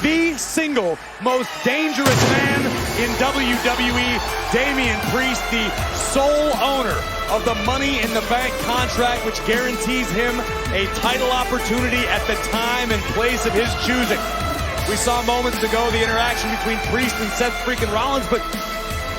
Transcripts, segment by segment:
the single most dangerous man in WWE, Damian Priest, the sole owner of the Money in the Bank contract, which guarantees him a title opportunity at the time and place of his choosing. We saw moments ago the interaction between Priest and Seth freaking Rollins, but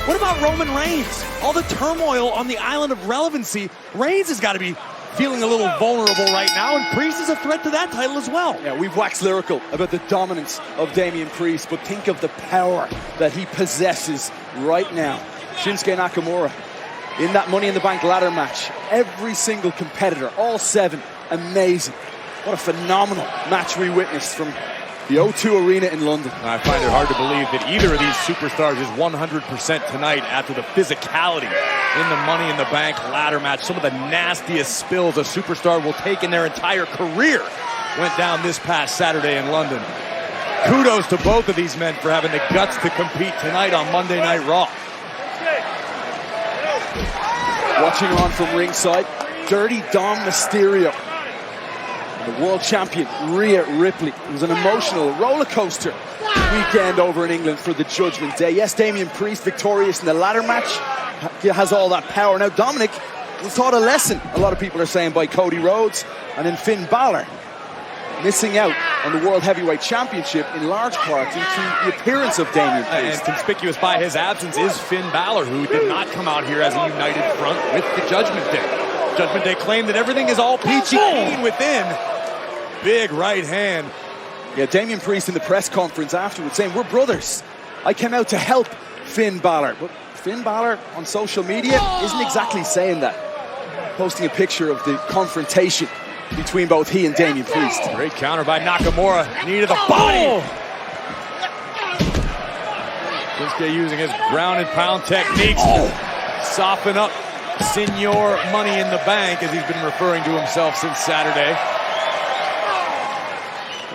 what about Roman Reigns? All the turmoil on the island of relevancy. Reigns has got to be feeling a little vulnerable right now, and Priest is a threat to that title as well. Yeah, we've waxed lyrical about the dominance of Damian Priest, but think of the power that he possesses right now. Shinsuke Nakamura in that Money in the Bank ladder match. Every single competitor, all 7, amazing. What a phenomenal match we witnessed from the O2 Arena in London. I find it hard to believe that either of these superstars is 100% tonight after the physicality in the Money in the Bank ladder match. Some of the nastiest spills a superstar will take in their entire career went down this past Saturday in London. Kudos to both of these men for having the guts to compete tonight on Monday Night Raw. Watching on from ringside, Dirty Dom Mysterio. The world champion, Rhea Ripley. It was an emotional roller coaster weekend over in England for the Judgment Day. Yes, Damian Priest victorious in the ladder match. He has all that power. Now, Dominic was taught a lesson, a lot of people are saying, by Cody Rhodes and then Finn Balor, missing out on the World Heavyweight Championship in large part due to the appearance of Damian Priest. And conspicuous by his absence is Finn Balor, who did not come out here as a united front with the Judgment Day. Judgment Day claimed that everything is all peachy keen within. Big right hand. Yeah, Damian Priest in the press conference afterwards saying, "We're brothers. I came out to help Finn Balor." But Finn Balor on social media isn't exactly saying that. Posting a picture of the confrontation between both he and Damian Priest. Great counter by Nakamura. Knee to the body. Shinsuke using his ground and pound techniques to soften up Senor Money in the Bank, as he's been referring to himself since Saturday.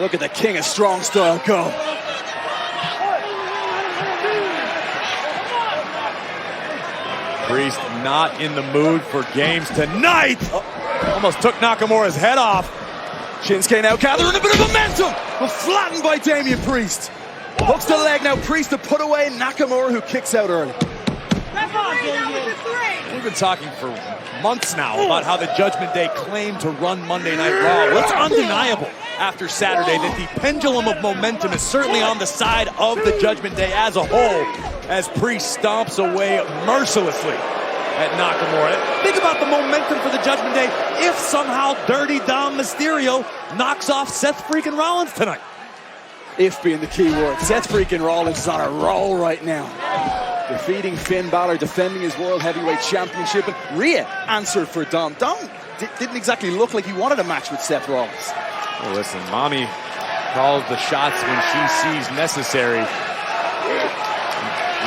Look at the King of Strong Style go. Priest not in the mood for games tonight. Almost took Nakamura's head off. Shinsuke now gathering a bit of momentum, but flattened by Damian Priest. Hooks the leg now, Priest to put away Nakamura, who kicks out early. We've been talking for months now about how the Judgment Day claimed to run Monday Night Raw. What's undeniable after Saturday that the pendulum of momentum is certainly on the side of the Judgment Day as a whole, as Priest stomps away mercilessly at Nakamura. Think about the momentum for the Judgment Day if somehow Dirty Dom Mysterio knocks off Seth freaking Rollins tonight. If being the key word. Seth freaking Rollins is on a roll right now. Defeating Finn Balor, defending his World Heavyweight Championship, and Rhea answered for Dom. Dom didn't exactly look like he wanted a match with Seth Rollins. Well, listen, Mommy calls the shots when she sees necessary.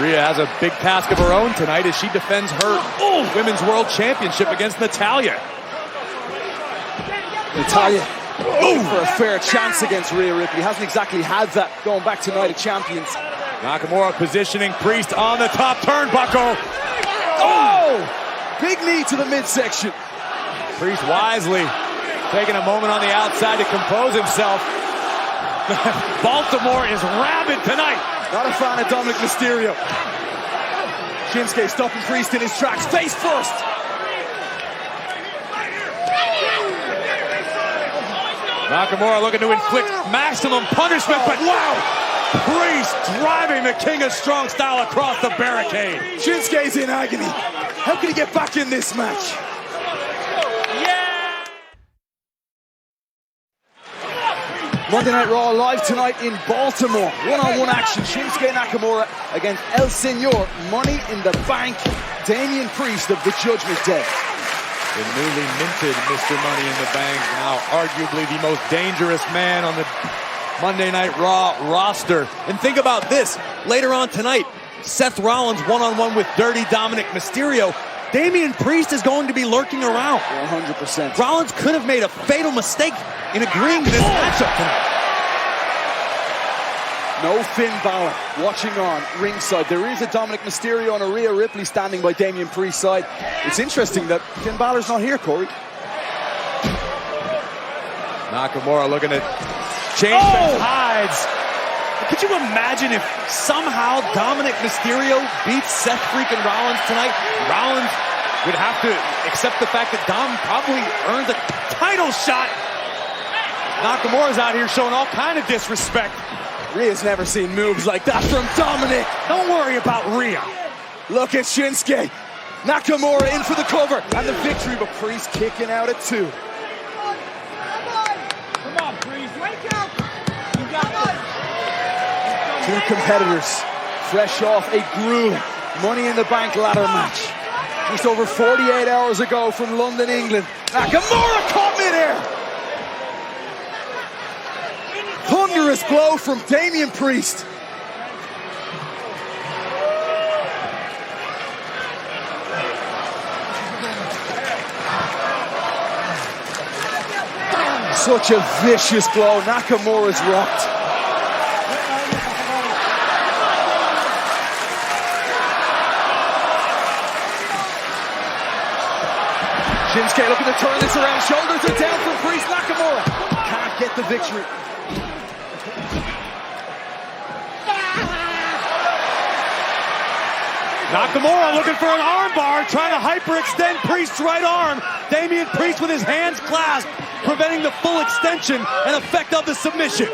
Rhea has a big task of her own tonight as she defends her Women's World Championship against Natalya. Natalya for a fair chance against Rhea Ripley. Hasn't exactly had that going back to Night of Champions. Nakamura positioning Priest on the top turnbuckle. Big knee to the midsection. Priest wisely taking a moment on the outside to compose himself. Baltimore is rabid tonight. Not a fan of Dominic Mysterio. Shinsuke stopping Priest in his tracks, face first. Nakamura looking to inflict maximum punishment, but wow! Priest driving the King of Strong Style across the barricade. Shinsuke's in agony. How can he get back in this match? Yeah! Monday Night Raw live tonight in Baltimore. One-on-one action. Shinsuke Nakamura against El Senor Money in the Bank. Damian Priest of the Judgment Day. The newly minted Mr. Money in the Bank, now arguably the most dangerous man on the Monday Night Raw roster. And think about this, later on tonight, Seth Rollins one-on-one with Dirty Dominic Mysterio. Damian Priest is going to be lurking around. 100%. Rollins could have made a fatal mistake in agreeing to this matchup tonight. No Finn Balor watching on ringside. There is a Dominic Mysterio and a Rhea Ripley standing by Damian Priest's side. It's interesting that Finn Balor's not here, Corey. Nakamura looking to change the tides. Could you imagine if somehow Dominic Mysterio beats Seth freaking Rollins tonight? Rollins would have to accept the fact that Dom probably earned a title shot. Nakamura's out here showing all kind of disrespect. Rhea's never seen moves like that from Dominic. Don't worry about Rhea. Look at Shinsuke. Nakamura in for the cover and the victory, but Priest kicking out at 2. Come on, Priest. Wake up. You got this. 2 competitors fresh off a grueling Money in the Bank ladder match. Just over 48 hours ago from London, England. Nakamura caught midair. Thunderous blow from Damian Priest. Such a vicious blow. Nakamura's rocked. Shinsuke looking to turn this around. Shoulders are down from Priest. Nakamura can't get the victory. Nakamura looking for an armbar, trying to hyperextend Priest's right arm. Damian Priest with his hands clasped, preventing the full extension and effect of the submission.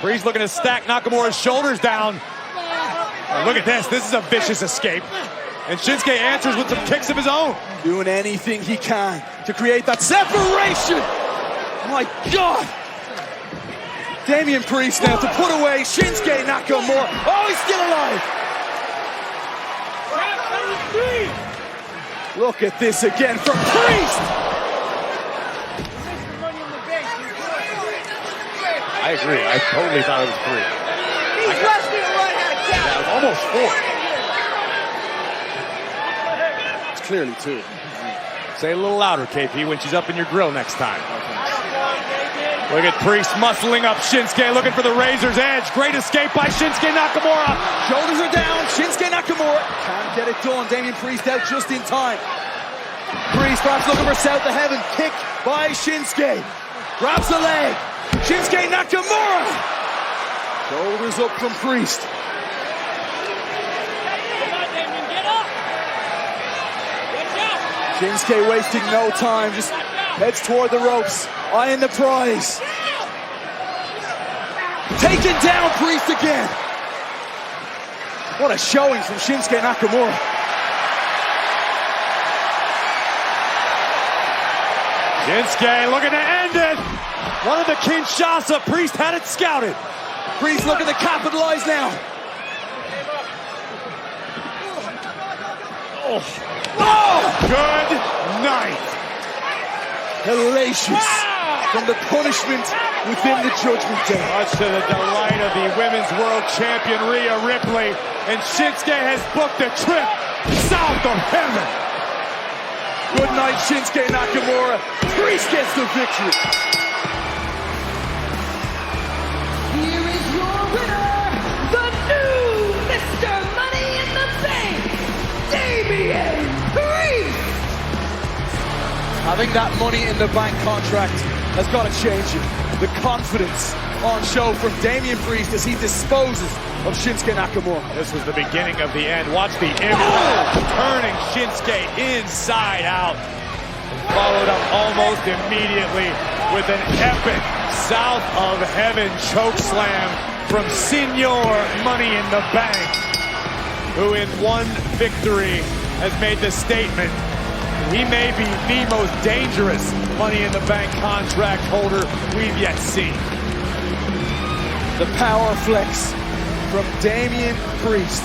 Priest looking to stack Nakamura's shoulders down. Oh, look at this. This is a vicious escape. And Shinsuke answers with some kicks of his own. Doing anything he can to create that separation. My God. Damian Priest now to put away Shinsuke Nakamura. Oh, he's still alive. Look at this again from Priest. I agree. I totally thought it was 3. He's wrestling right out of count. Yeah, almost 4. It's clearly 2. Say it a little louder, KP, when she's up in your grill next time. Look at Priest muscling up Shinsuke, looking for the razor's edge. Great escape by Shinsuke Nakamura. Shoulders are down. Shinsuke Nakamura can't get it done. Damian Priest out just in time. Priest perhaps looking for South of Heaven. Kick by Shinsuke. Grabs the leg. Shinsuke Nakamura. Shoulders up from Priest. Come on, Damian, get up. Watch out. Shinsuke wasting no time. Just heads toward the ropes. Eyeing the prize. Taking down Priest again. What a showing from Shinsuke Nakamura. Shinsuke looking to end it. One of the Kinshasa. Priest had it scouted. Priest looking to capitalize now. Oh, good night. Hellacious from the punishment within the Judgment Day. Much to the delight of the Women's World Champion Rhea Ripley. And Shinsuke has booked a trip south of heaven. Good night, Shinsuke Nakamura. Priest gets the victory. Here is your winner, the new Mr. Money in the Bank, Damian Priest. Having that Money in the Bank contract has got to change it. The confidence on show from Damian Priest as he disposes of Shinsuke Nakamura. This was the beginning of the end. Watch the impact, turning Shinsuke inside out. And followed up almost immediately with an epic South of Heaven choke slam from Senior Money in the Bank, who in one victory has made the statement he may be the most dangerous Money in the Bank contract holder we've yet seen. The power flex from Damian Priest.